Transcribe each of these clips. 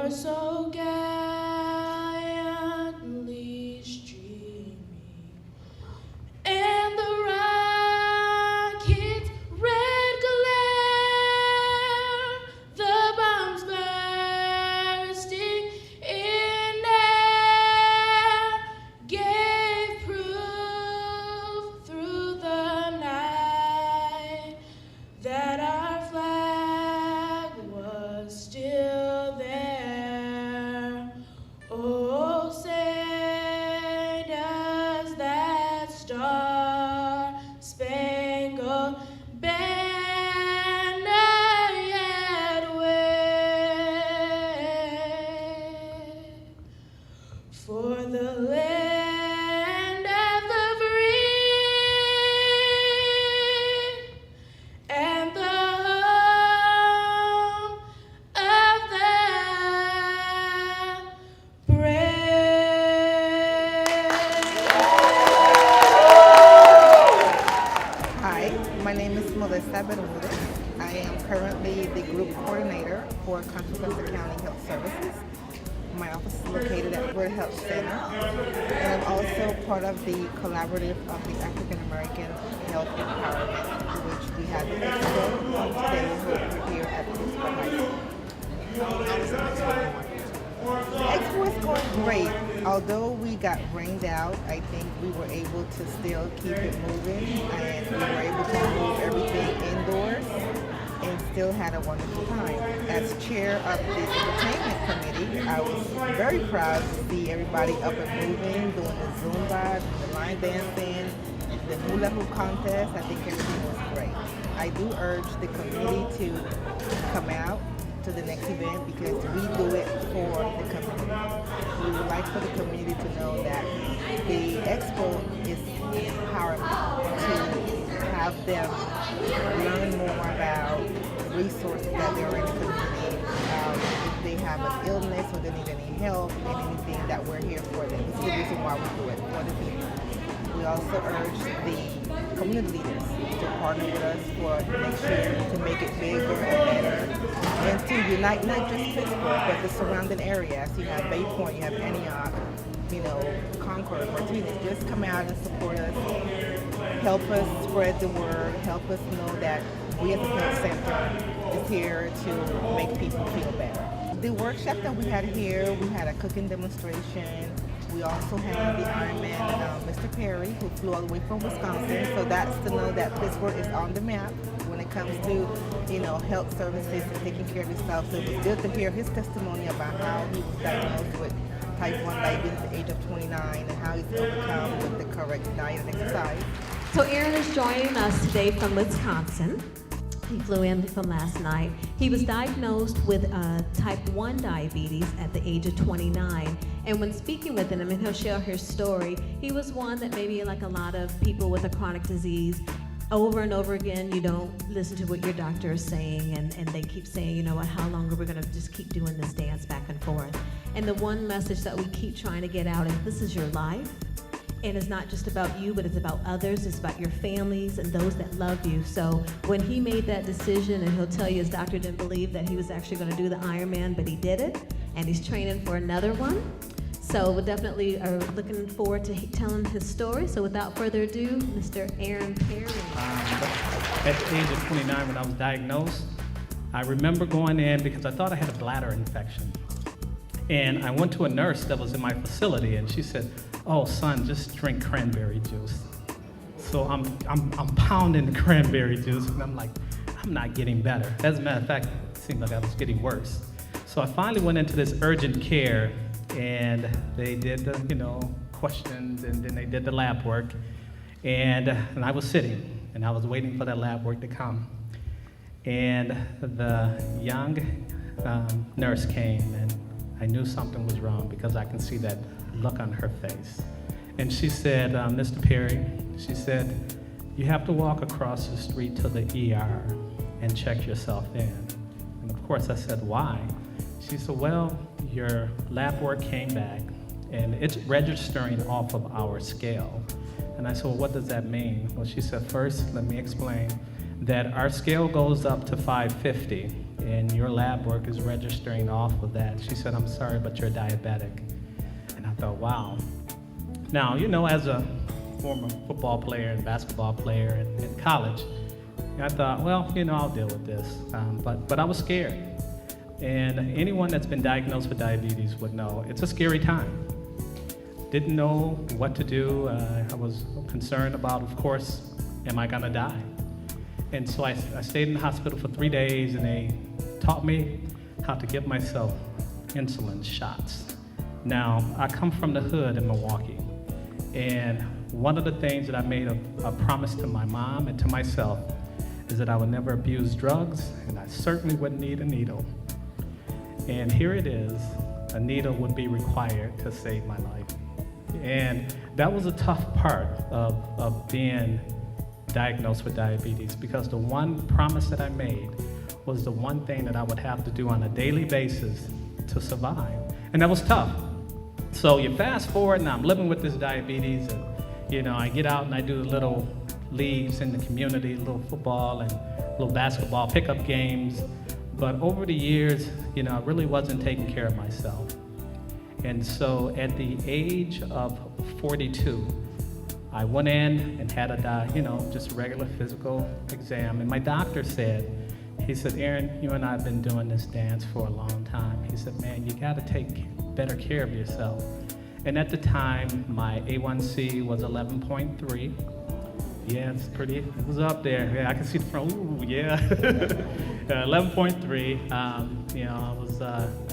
you're so gallantly streaming, and the rocket's red glare, the bombs bursting in air, gave proof through the night that our flag was still there. Oh, say does that star-spangled banner yet wave for the land of the free and the home of the brave. Hi, my name is Melissa Bermudez. I am currently the group coordinator for Contra County Health Services. My office is located at Wood Health Center, and I'm also part of the collaborative of the American Health Empowerment, which we had the expo today here at Pittsburg High School. The expo is going great. Although we got rained out, I think we were able to still keep it moving, and we were able to move everything indoors and still had a wonderful time. As chair of the entertainment committee, I was very proud to see everybody up and moving, doing the Zumba, the line dancing, the hula hoop contest. I think everything was great. I do urge the community to come out to the next event because we do it for the community. We would like for the community to know that the expo is empowerment, to have them learn more about resources that there are in the community. If they have an illness or they need any help and anything, that we're here for them. This is the reason why we do it, for the people. We also urge the community leaders to partner with us for next year to make it bigger and better, and to unite not just Pittsburgh, but the surrounding areas. You have Bay Point, you have Antioch, Concord, Martinez. Just come out and support us. Help us spread the word. Help us know that we at the health center is here to make people feel better. The workshop that we had here, we had a cooking demonstration. We also had the Ironman, Mr. Perry, who flew all the way from Wisconsin. So that's to know that Pittsburgh is on the map when it comes to, health services and taking care of yourself. So it was good to hear his testimony about how he was diagnosed with type 1 diabetes at the age of 29 and how he's overcome with the correct diet and exercise. So Aaron is joining us today from Wisconsin. He flew in from last night. He was diagnosed with type 1 diabetes at the age of 29. And when speaking with him, and he'll share his story, he was one that maybe like a lot of people with a chronic disease, over and over again, you don't listen to what your doctor is saying, and they keep saying, how long are we gonna just keep doing this dance back and forth? And the one message that we keep trying to get out is this is your life. And it's not just about you, but it's about others. It's about your families and those that love you. So when he made that decision, and he'll tell you his doctor didn't believe that he was actually going to do the Ironman, but he did it, and he's training for another one. So we definitely are looking forward to telling his story. So without further ado, Mr. Aaron Perry. At the age of 29, when I was diagnosed, I remember going in because I thought I had a bladder infection. And I went to a nurse that was in my facility, and she said, "Oh, son, just drink cranberry juice." So I'm pounding the cranberry juice, and I'm like, I'm not getting better. As a matter of fact, it seemed like I was getting worse. So I finally went into this urgent care, and they did the, questions, and then they did the lab work, and I was sitting, and I was waiting for that lab work to come. And the young nurse came, and I knew something was wrong because I can see that look on her face. And she said, "Mr. Perry," she said, "you have to walk across the street to the ER and check yourself in." And of course I said, "Why?" She said, "Well, your lab work came back and it's registering off of our scale." And I said, "Well, what does that mean?" Well, she said, "First, let me explain that our scale goes up to 550, and your lab work is registering off of that. She said, I'm sorry, but you're diabetic. And I thought, wow. Now, as a former football player and basketball player in college, I thought, well, I'll deal with this. But I was scared. And anyone that's been diagnosed with diabetes would know it's a scary time. Didn't know what to do. I was concerned about, of course, am I gonna die? And so I stayed in the hospital for 3 days, and they taught me how to give myself insulin shots. Now, I come from the hood in Milwaukee, and one of the things that I made a promise to my mom and to myself is that I would never abuse drugs, and I certainly wouldn't need a needle. And here it is, a needle would be required to save my life. And that was a tough part of being diagnosed with diabetes, because the one promise that I made was the one thing that I would have to do on a daily basis to survive. And that was tough. So you fast forward, and I'm living with this diabetes, and I get out and I do little leagues in the community, little football and little basketball pickup games. But over the years, I really wasn't taking care of myself. And so at the age of 42, I went in and had just a regular physical exam. And my doctor said, Aaron, you and I have been doing this dance for a long time. He said, man, you gotta take better care of yourself. And at the time, my A1C was 11.3. Yeah, it was up there. Yeah, I can see the front, ooh, yeah. 11.3, I was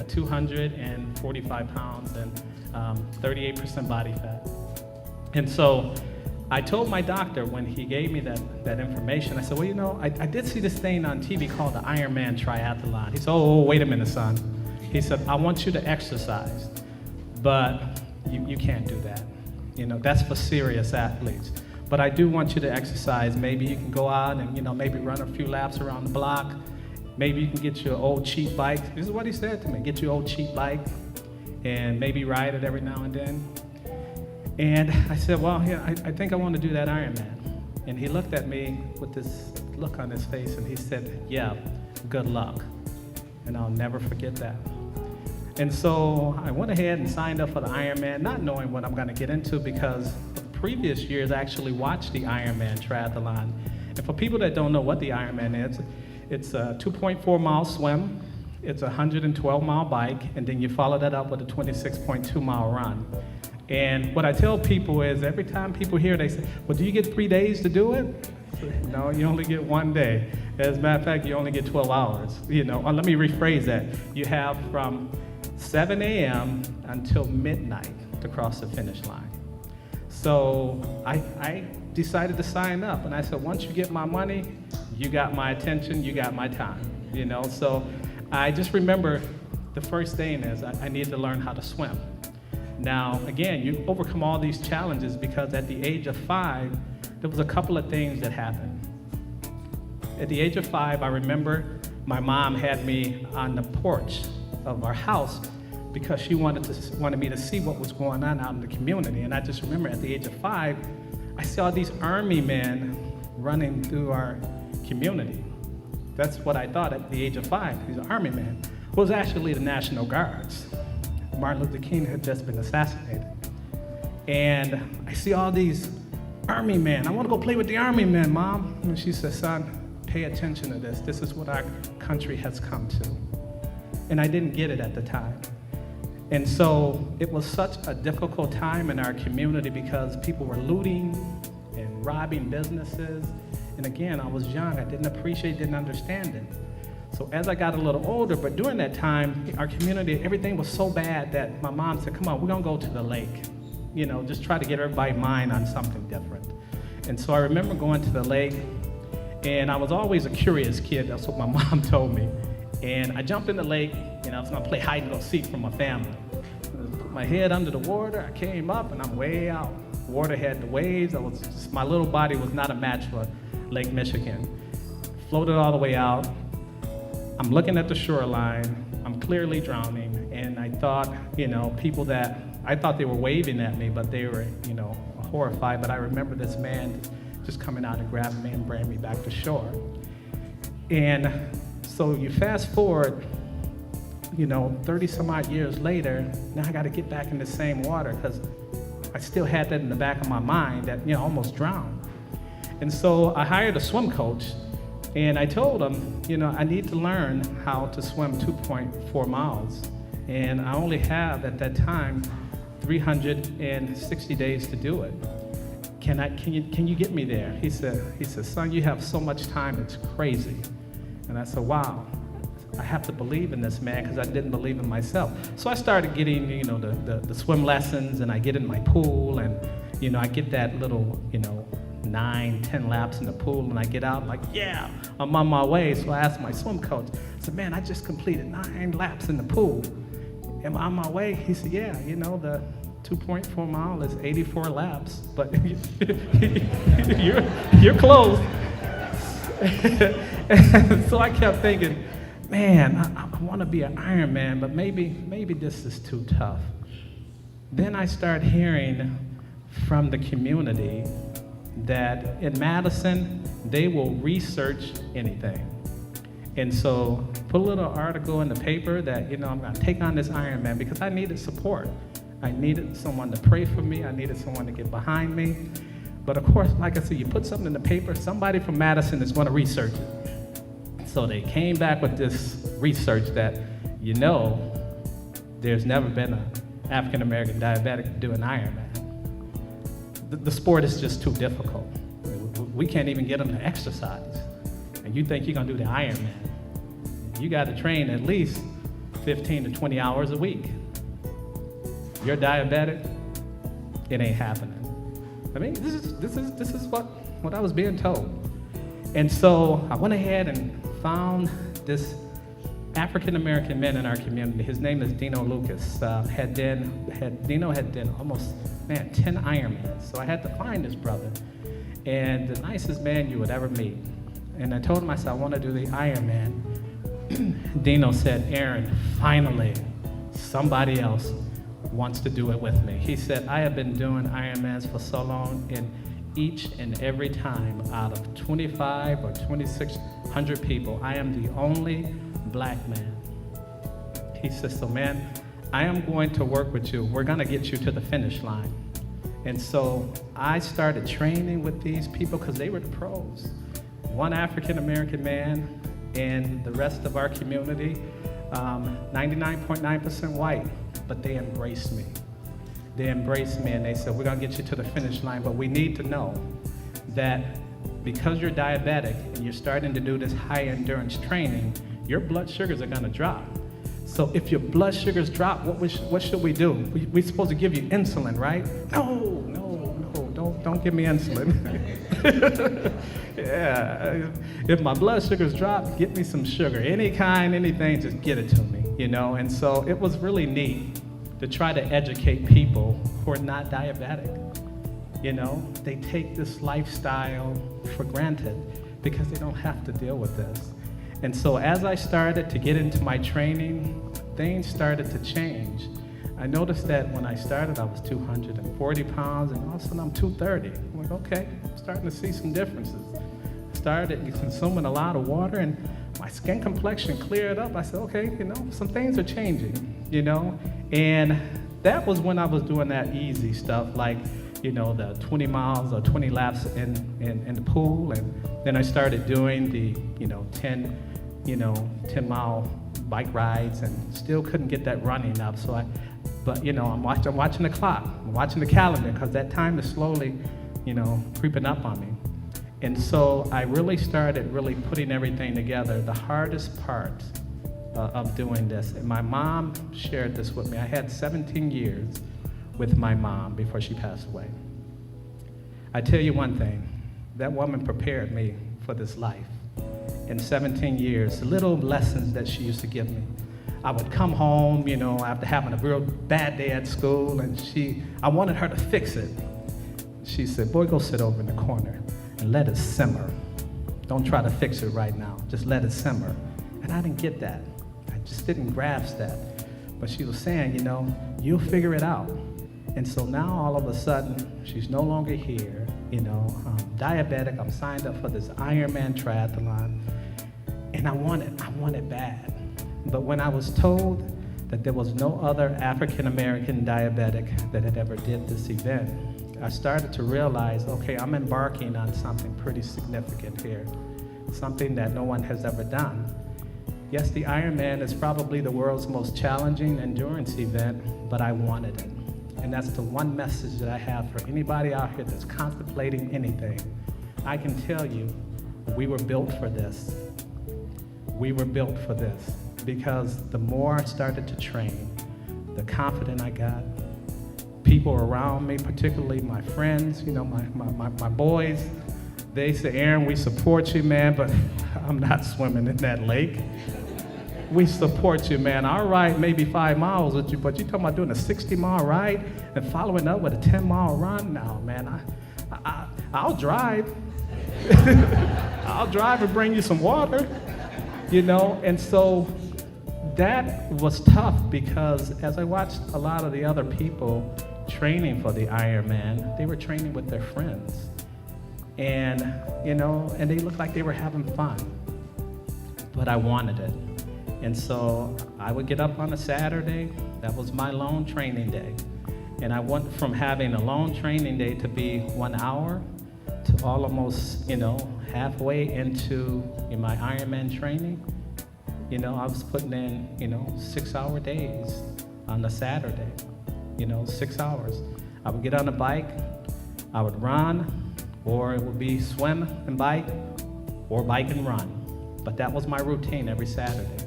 245 pounds and 38% body fat. And so I told my doctor when he gave me that information, I said, well, I did see this thing on TV called the Ironman Triathlete. He said, oh, wait a minute, son. He said, I want you to exercise, but you can't do that. That's for serious athletes. But I do want you to exercise. Maybe you can go out and, maybe run a few laps around the block. Maybe you can get your old cheap bike. This is what he said to me. Get your old cheap bike and maybe ride it every now and then. And I said, well, yeah, I think I want to do that Ironman. And he looked at me with this look on his face, and he said, yeah, good luck. And I'll never forget that. And so I went ahead and signed up for the Ironman, not knowing what I'm going to get into, because previous years I actually watched the Ironman Triathlete. And for people that don't know what the Ironman is, it's a 2.4 mile swim, it's a 112 mile bike, and then you follow that up with a 26.2 mile run. And what I tell people is, every time people hear, they say, well, do you get 3 days to do it? No, you only get 1 day. As a matter of fact, you only get 12 hours. Let me rephrase that. You have from 7 a.m. until midnight to cross the finish line. So I decided to sign up, and I said, once you get my money, you got my attention, you got my time, So I just remember the first thing is I needed to learn how to swim. Now, again, you overcome all these challenges because at the age of 5, there was a couple of things that happened. At the age of 5, I remember my mom had me on the porch of our house because she wanted me to see what was going on out in the community. And I just remember at the age of 5, I saw these army men running through our community. That's what I thought at the age of 5, these army men. It was actually the National Guards. Martin Luther King had just been assassinated. And I see all these army men. I want to go play with the army men, Mom. And she said, son, pay attention to this. This is what our country has come to. And I didn't get it at the time. And so it was such a difficult time in our community because people were looting and robbing businesses. And again, I was young. I didn't appreciate, didn't understand it. So as I got a little older, but during that time, our community, everything was so bad that my mom said, come on, we're gonna go to the lake. Just try to get everybody's mind on something different. And so I remember going to the lake, and I was always a curious kid. That's what my mom told me. And I jumped in the lake, and I was gonna play hide and go seek from my family. I put my head under the water, I came up, and I'm way out. Water had the waves. My little body was not a match for Lake Michigan. Floated all the way out. I'm looking at the shoreline, I'm clearly drowning, and I thought, people that, I thought they were waving at me, but they were, horrified. But I remember this man just coming out and grabbing me and bringing me back to shore. And So you fast forward, 30 some odd years later, now I got to get back in the same water because I still had that in the back of my mind that, almost drowned. And so I hired a swim coach, and I told him, I need to learn how to swim 2.4 miles. And I only have, at that time, 360 days to do it. Can you get me there? He said, son, you have so much time, it's crazy. And I said, wow, I have to believe in this man because I didn't believe in myself. So I started getting, the swim lessons, and I get in my pool, and, I get that little, 9, 10 laps in the pool, and I get out like, yeah, I'm on my way. So I asked my swim coach, I said, man, I just completed 9 laps in the pool. Am I on my way? He said, yeah, the 2.4 mile is 84 laps, but you're close. So I kept thinking, man, I want to be an Ironman, but maybe this is too tough. Then I start hearing from the community that in Madison, they will research anything. And so put a little article in the paper that, I'm going to take on this Ironman because I needed support. I needed someone to pray for me. I needed someone to get behind me. But of course, like I said, you put something in the paper, somebody from Madison is going to research it. So they came back with this research that, there's never been an African-American diabetic do an Ironman. The sport is just too difficult. We can't even get them to exercise. And you think you're going to do the Ironman. You got to train at least 15 to 20 hours a week. You're diabetic, it ain't happening. I mean, this is what I was being told. And so I went ahead and found this African-American man in our community. His name is Dino Lucas. Dino had done almost, 10 Ironmans. So I had to find this brother. And the nicest man you would ever meet. And I told him, I said, I want to do the Ironman. Dino said, Aaron, finally, somebody else wants to do it with me. He said, I have been doing Ironmans for so long, and each and every time out of 25 or 2,600 people, I am the only black man. He says, so man, I am going to work with you. We're going to get you to the finish line. And so I started training with these people because they were the pros. One African-American man and the rest of our community, 99.9% white, but they embraced me. They embraced me and they said, we're gonna get you to the finish line, but we need to know that because you're diabetic and you're starting to do this high endurance training, your blood sugars are gonna drop. So if your blood sugars drop, what should we do? We're supposed to give you insulin, right? No, don't give me insulin. Yeah, if my blood sugars drop, get me some sugar. Any kind, anything, just get it to me, And so it was really neat to try to educate people who are not diabetic. They take this lifestyle for granted because they don't have to deal with this. And so as I started to get into my training, things started to change. I noticed that when I started, I was 240 pounds, and all of a sudden I'm 230. I'm like, okay, I'm starting to see some differences. I started consuming a lot of water, and my skin complexion cleared up. I said, okay, some things are changing, And that was when I was doing that easy stuff, like, the 20 miles or 20 laps in the pool, and then I started doing the, 10-mile bike rides, and still couldn't get that running up. But I'm watching the clock, I'm watching the calendar, because that time is slowly, creeping up on me. And so I really started putting everything together. The hardest part of doing this, and my mom shared this with me. I had 17 years with my mom before she passed away. I tell you one thing, that woman prepared me for this life. In 17 years, the little lessons that she used to give me. I would come home, after having a real bad day at school, and I wanted her to fix it. She said, boy, go sit over in the corner and let it simmer. Don't try to fix it right now, just let it simmer. And I didn't get that. I just didn't grasp that. But she was saying, you'll figure it out. And so now all of a sudden, she's no longer here. I'm diabetic, I'm signed up for this Ironman Triathlon. And And I want it bad. But when I was told that there was no other African American diabetic that had ever did this event, I started to realize, okay, I'm embarking on something pretty significant here, something that no one has ever done. Yes, the Ironman is probably the world's most challenging endurance event, but I wanted it. And that's the one message that I have for anybody out here that's contemplating anything. I can tell you, we were built for this. We were built for this because the more I started to train, the confident I got. People around me, particularly my friends, you know, my boys, they say, Aaron, we support you, man, but I'm not swimming in that lake. We support you, man. I'll ride maybe 5 miles with you, but you're talking about doing a 60-mile ride and following up with a 10-mile run? No, man, I'll drive. I'll drive and bring you some water, you know? And so that was tough because as I watched a lot of the other people training for the Ironman, they were training with their friends. And, you know, and they looked like they were having fun, but I wanted it. And so I would get up on a Saturday, that was my lone training day. And I went from having a lone training day to be 1 hour to almost, you know, halfway into my Ironman training. You know, I was putting in, you know, 6-hour days on a Saturday, you know, 6 hours. I would get on a bike, I would run, or it would be swim and bike, or bike and run. But that was my routine every Saturday.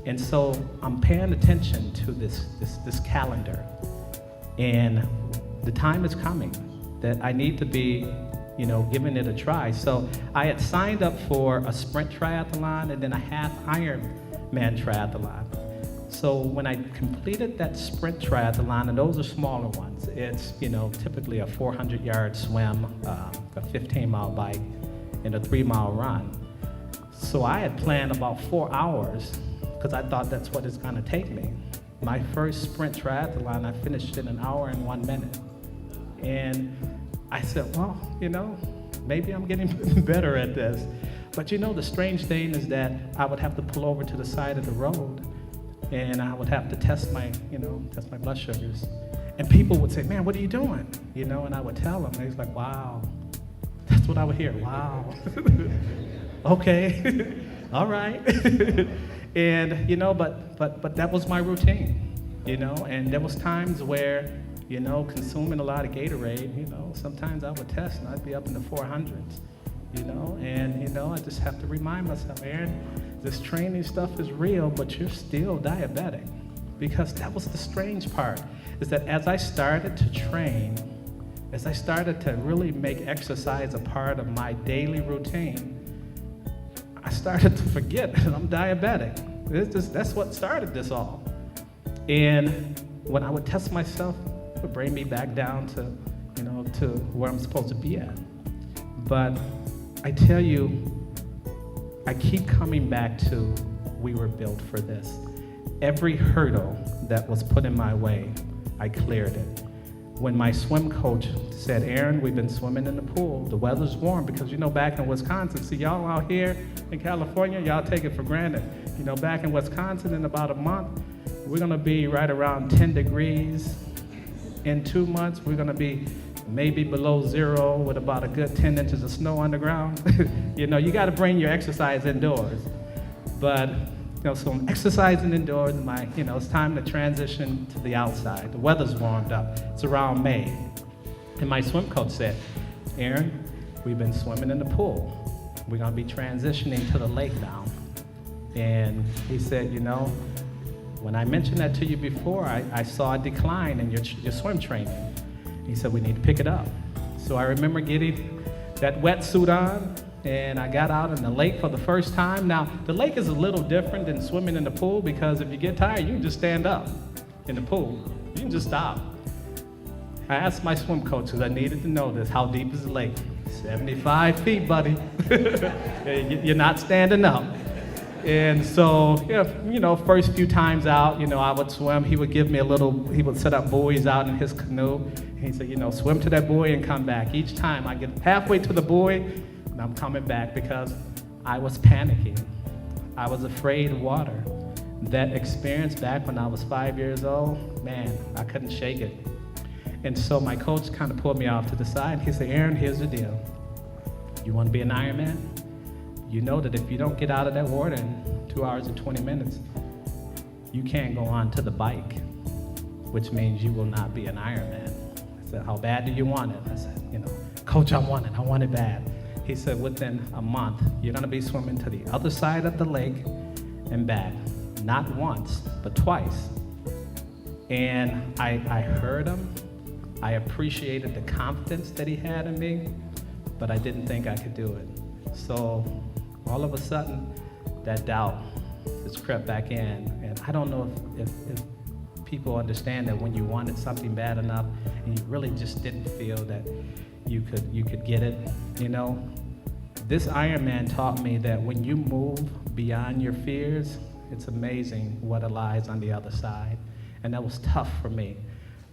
And so I'm paying attention to this calendar. And the time is coming that I need to be, you know, giving it a try. So I had signed up for a sprint triathlon and then a half Ironman triathlon. So when I completed that sprint triathlon, and those are smaller ones, it's, you know, typically a 400-yard swim, a 15-mile bike, and a 3-mile run. So I had planned about 4 hours because I thought that's what it's gonna take me. My first sprint triathlon, I finished in 1 hour and 1 minute. And I said, well, you know, maybe I'm getting better at this. But you know, the strange thing is that I would have to pull over to the side of the road and I would have to test my blood sugars. And people would say, man, what are you doing? You know, and I would tell them, and he's like, wow. That's what I would hear, wow. Okay, all right. And, you know, but that was my routine, you know, and there was times where, you know, consuming a lot of Gatorade, you know, sometimes I would test and I'd be up in the 400s, you know, and, you know, I just have to remind myself, Aaron, this training stuff is real, but you're still diabetic. Because that was the strange part, is that as I started to train, as I started to really make exercise a part of my daily routine, I started to forget that I'm diabetic. That's what started this all. And when I would test myself, it would bring me back down to, you know, to where I'm supposed to be at. But I tell you, I keep coming back to, we were built for this. Every hurdle that was put in my way, I cleared it. When my swim coach said, Aaron, we've been swimming in the pool, the weather's warm, because you know, back in Wisconsin, see y'all out here in California, y'all take it for granted. You know, back in Wisconsin in about a month, we're gonna be right around 10 degrees. In 2 months, we're gonna be maybe below 0 with about a good 10 inches of snow on the ground. You know, you gotta bring your exercise indoors. But, you know, so I'm exercising indoors, you know, it's time to transition to the outside. The weather's warmed up, it's around May. And my swim coach said, Aaron, we've been swimming in the pool. We're gonna be transitioning to the lake now. And he said, you know, when I mentioned that to you before, I saw a decline in your swim training. He said, we need to pick it up. So I remember getting that wetsuit on, and I got out in the lake for the first time. Now, the lake is a little different than swimming in the pool because if you get tired, you can just stand up in the pool. You can just stop. I asked my swim coach, because I needed to know this, how deep is the lake? 75 feet, buddy. You're not standing up. And so, you know, first few times out, you know, I would swim. He would give me he would set up buoys out in his canoe. And he said, you know, swim to that buoy and come back. Each time I get halfway to the buoy, and I'm coming back because I was panicking. I was afraid of water. That experience back when I was 5 years old, man, I couldn't shake it. And so my coach kind of pulled me off to the side. He said, Aaron, here's the deal. You want to be an Ironman? You know that if you don't get out of that water in 2 hours and 20 minutes, you can't go on to the bike, which means you will not be an Ironman. I said, how bad do you want it? I said, Coach, I want it bad. He said, within a month, you're gonna be swimming to the other side of the lake and back. Not once, but twice. And I heard him. I appreciated the confidence that he had in me, but I didn't think I could do it. So all of a sudden, that doubt just crept back in. And I don't know if people understand that when you wanted something bad enough and you really just didn't feel that you could get it, This Ironman taught me that when you move beyond your fears, it's amazing what lies on the other side. And that was tough for me.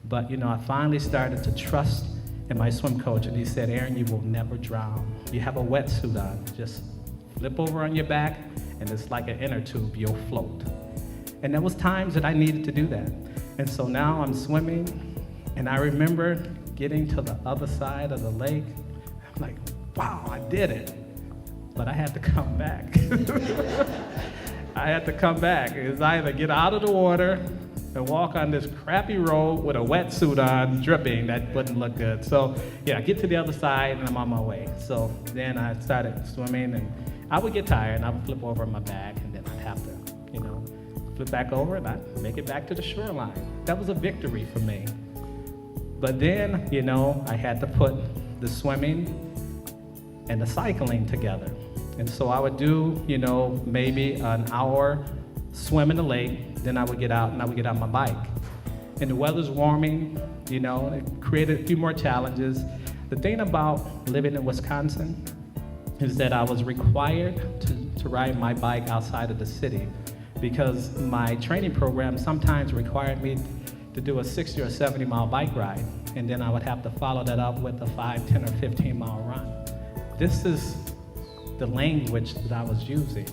But, I finally started to trust in my swim coach, and he said, Aaron, you will never drown. You have a wetsuit on. Just flip over on your back, and it's like an inner tube. You'll float. And there was times that I needed to do that. And so now I'm swimming, and I remember getting to the other side of the lake. I'm like, wow, I did it. But I had to come back. I had to come back. It was either get out of the water and walk on this crappy road with a wetsuit on, dripping. That wouldn't look good. So yeah, get to the other side and I'm on my way. So then I started swimming, and I would get tired and I would flip over on my back, and then I'd have to, flip back over and I'd make it back to the shoreline. That was a victory for me. But then, I had to put the swimming and the cycling together. And so I would do, maybe an hour swim in the lake, then I would get out and I would get on my bike. And the weather's warming, it created a few more challenges. The thing about living in Wisconsin is that I was required to ride my bike outside of the city, because my training program sometimes required me to do a 60 or 70 mile bike ride. And then I would have to follow that up with a 5, 10, or 15 mile run. This is the language that I was using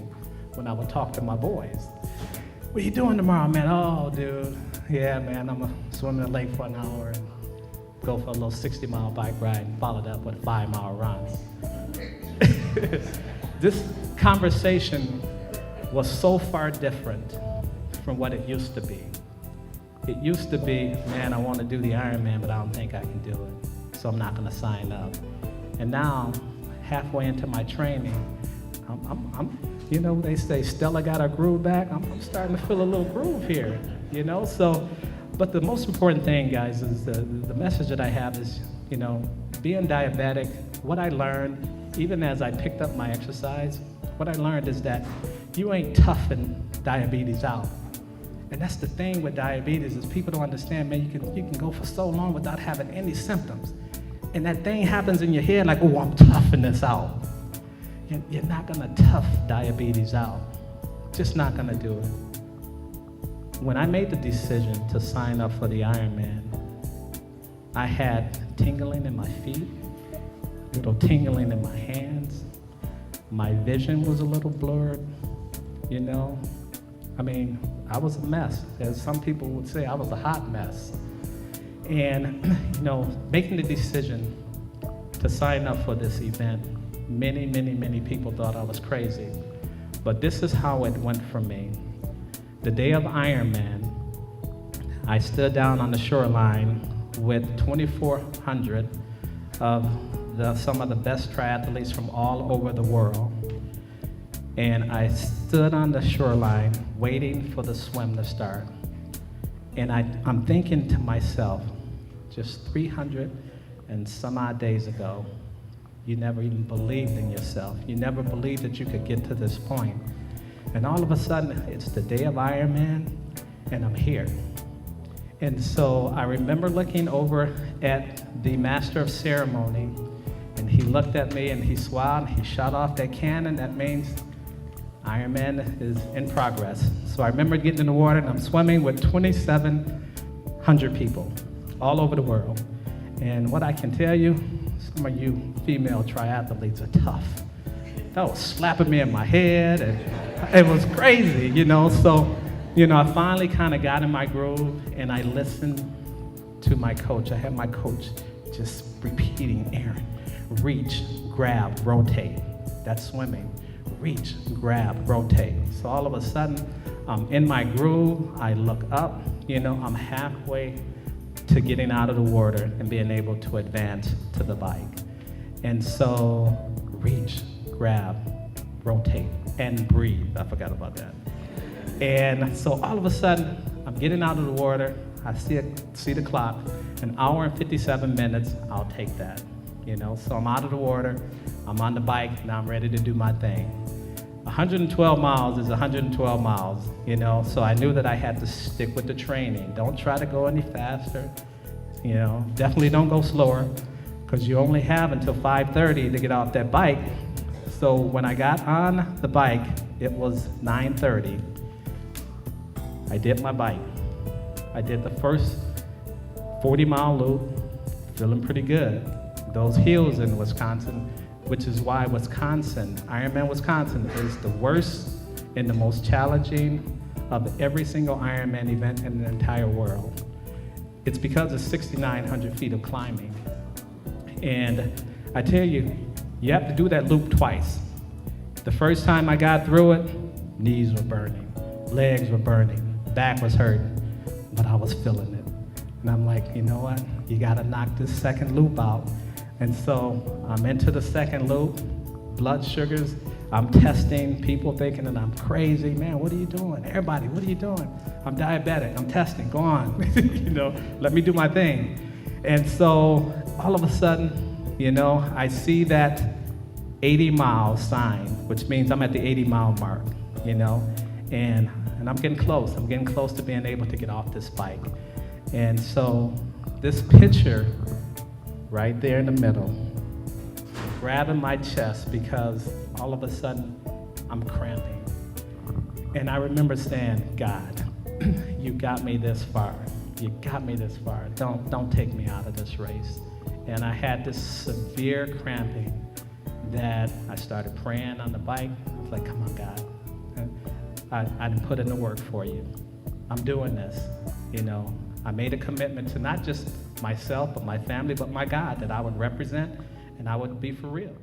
when I would talk to my boys. What are you doing tomorrow, man? Oh, dude, yeah, man, I'm gonna swim in the lake for an hour and go for a little 60 mile bike ride and follow that up with a 5 mile run. This conversation was so far different from what it used to be. It used to be, man, I want to do the Ironman, but I don't think I can do it, so I'm not gonna sign up. And now, halfway into my training, I'm they say Stella got her groove back. I'm starting to feel a little groove here, So, but the most important thing, guys, is the message that I have is, being diabetic, what I learned, even as I picked up my exercise, what I learned is that you ain't toughing diabetes out. And that's the thing with diabetes, is people don't understand, man, you can go for so long without having any symptoms. And that thing happens in your head like, oh, I'm toughing this out. You're not gonna tough diabetes out. Just not gonna do it. When I made the decision to sign up for the Ironman, I had tingling in my feet, little tingling in my hands. My vision was a little blurred, I was a mess. As some people would say, I was a hot mess. And, making the decision to sign up for this event, many, many, many people thought I was crazy. But this is how it went for me. The day of Ironman, I stood down on the shoreline with 2,400 of some of the best triathletes from all over the world. And I stood on the shoreline waiting for the swim to start. And I'm thinking to myself, just 300 and some odd days ago, you never even believed in yourself. You never believed that you could get to this point. And all of a sudden, it's the day of Ironman, and I'm here. And so I remember looking over at the master of ceremony, and he looked at me and he smiled, and he shot off that cannon. That means Ironman is in progress. So I remember getting in the water, and I'm swimming with 2,700 people all over the world. And what I can tell you, some of you female triathletes are tough. That was slapping me in my head, and It was crazy, you know. So, you know, I finally kind of got in my groove, and I listened to my coach. I had my coach just repeating, Aaron, reach, grab, rotate. That's swimming. Reach, grab, rotate. So all of a sudden, I'm in my groove. I look up, you know, I'm halfway to getting out of the water and being able to advance to the bike. And so, reach, grab, rotate, and breathe. I forgot about that. And so all of a sudden, I'm getting out of the water. I see the clock, an hour and 57 minutes, I'll take that. You know, so I'm out of the water, I'm on the bike, now I'm ready to do my thing. 112 miles is 112 miles, you know, so I knew that I had to stick with the training. Don't try to go any faster, you know, definitely don't go slower, because you only have until 5:30 to get off that bike. So when I got on the bike, it was 9:30. I did my bike. I did the first 40-mile loop, feeling pretty good. Those hills in Wisconsin, which is why Wisconsin, Ironman Wisconsin, is the worst and the most challenging of every single Ironman event in the entire world. It's because of 6,900 feet of climbing. And I tell you, you have to do that loop twice. The first time I got through it, knees were burning, legs were burning, back was hurting, but I was feeling it. And I'm like, you know what? You gotta knock this second loop out. And so I'm into the second loop, blood sugars, I'm testing, people thinking that I'm crazy. Man, what are you doing? Everybody, what are you doing? I'm diabetic, I'm testing, go on. You know, let me do my thing. And so all of a sudden, you know, I see that 80-mile sign, which means I'm at the 80-mile mark, you know, and I'm getting close. I'm getting close to being able to get off this bike. And so this picture right there in the middle, grabbing my chest because all of a sudden I'm cramping. And I remember saying, God, you got me this far. You got me this far. Don't take me out of this race. And I had this severe cramping that I started praying on the bike. I was like, come on, God. I didn't put in the work for you. I'm doing this, you know. I made a commitment to not just myself, but my family, but my God, that I would represent and I would be for real.